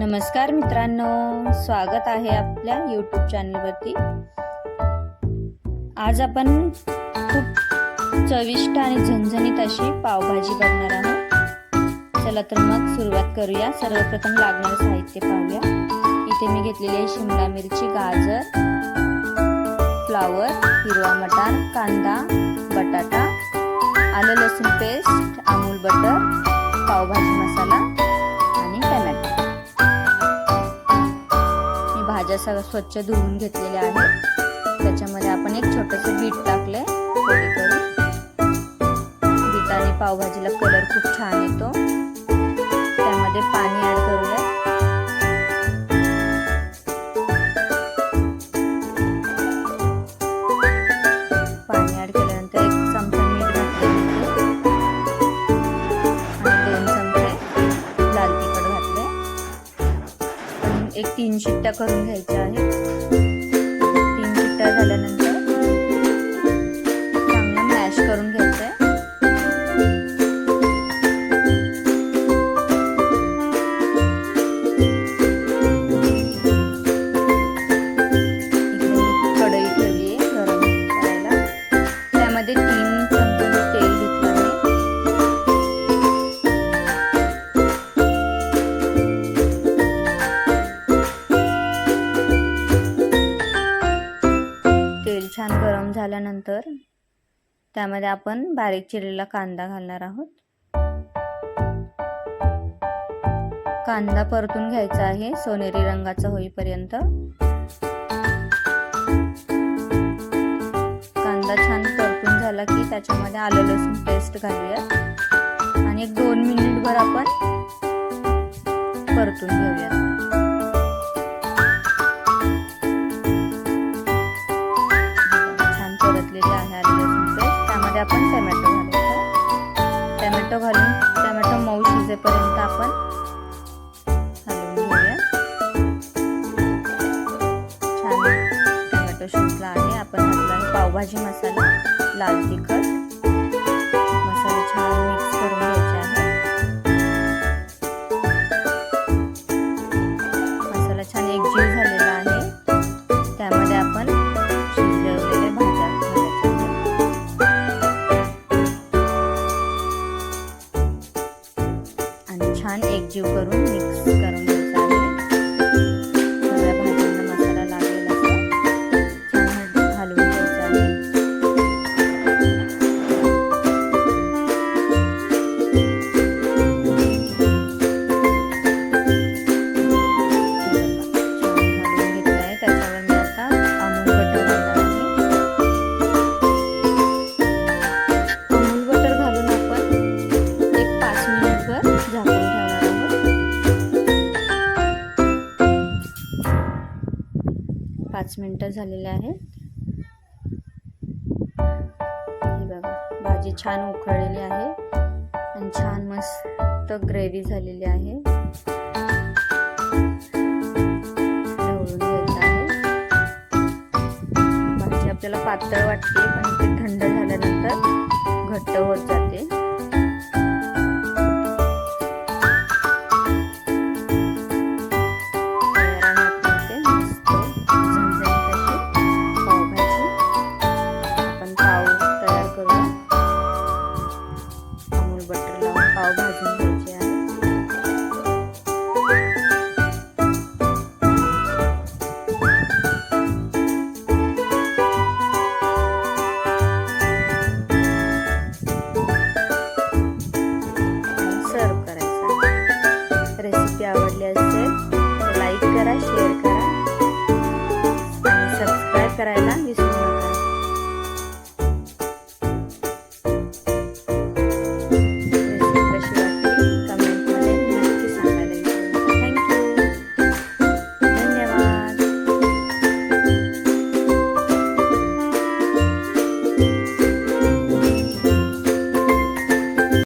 नमस्कार मित्रांनो, स्वागत आहे आपल्या YouTube चॅनलवरती। आज आपण खूप चविष्ट आणि झणझणीत अशी पावभाजी बनवणार आहोत। चला तर मग सुरुवात करूया। सर्वप्रथम लागणारे साहित्य पाहूया। इथे मी घेतलेली आहे शिमला मिरची, गाजर, फ्लावर, हिरवा मटार, कांदा, बटाटा, आलं लसूण पेस्ट, अमूल बटर, पावभाजी मसाला आणि टोमॅटो। मी भाज्या सगळ्या स्वच्छ धुवून घेतलेल्या आहेत। त्याच्यामध्ये आपण एक छोटंसं बीट टाकले फोडी करून। बीटाने पावभाजीला कलर खूप छान येतो। त्यामध्ये पाणी ऍड करूया। पाणी ऍड केल्यानंतर एक चमचा मीठ घातले आणि 2 चमचे लाल तिखट घातले। एक 3 शिट्ट्या करून घ्यायच्या आहेत। 3 शिट्ट्या झाल्यानंतर चांगलं मॅश करून घ्यायचं आहे। कढई ठेवली आहे गरम करायला। त्यामध्ये 3 चमचे तेल घेतलं आहे। तेल छान गरम झाल्यानंतर त्यामध्ये आपण बारीक चिरलेला कांदा घालणार आहोत। कांदा परतून घ्यायचा आहे सोनेरी रंगाचा होईपर्यंत। कांदा छान परतून झाला की त्याच्यामध्ये आलं लसूण पेस्ट घालूया आणि एक 2 मिनिटभर आपण परतून घेऊया। आपण टोमॅटो घालायचा। टोमॅटो घालून टोमॅटो मऊ शिजेपर्यंत आपण हलवून घेऊया। छान टोमॅटो शिजला आहे। आपण घातला आहे पावभाजी मसाला, लाल तिखट, मसाले छान मिक्स करून घ्यायचे आहे। मसाला छान एकजीव झालेला आहे। त्यामध्ये आपण शिजवलेल्या भाज्या छान एकजीव करून मिक्स करून घ्यायचा आहे। सगळ्या भाज्यांना मसाला लागेल असं छान हलवून घ्यायचं आहे। छान हलवून घेतलं आहे। त्याच्यावर मी आता अमूल बटर घालणार आहे। अमूल बटर घालून आपण एक 5 मिनिटभर झाकून 5 मिनिटं झालेले आहेत। हे बघा, भाजी छान उकळलेली आहे आणि छान मस्त ग्रेव्ही झालेली आहे। ढवळून घ्यायचं आहे। भाजी आपल्याला पातळ वाटते पण ते थंड झाल्यानंतर घट्ट होत जाते। पाव भाजून घ्यायचे आहे। सर्व करायचं आहे। रेसिपी आवडली असेल तर लाईक करा, शेअर करा आणि सबस्क्राईब करायला विसरू नका।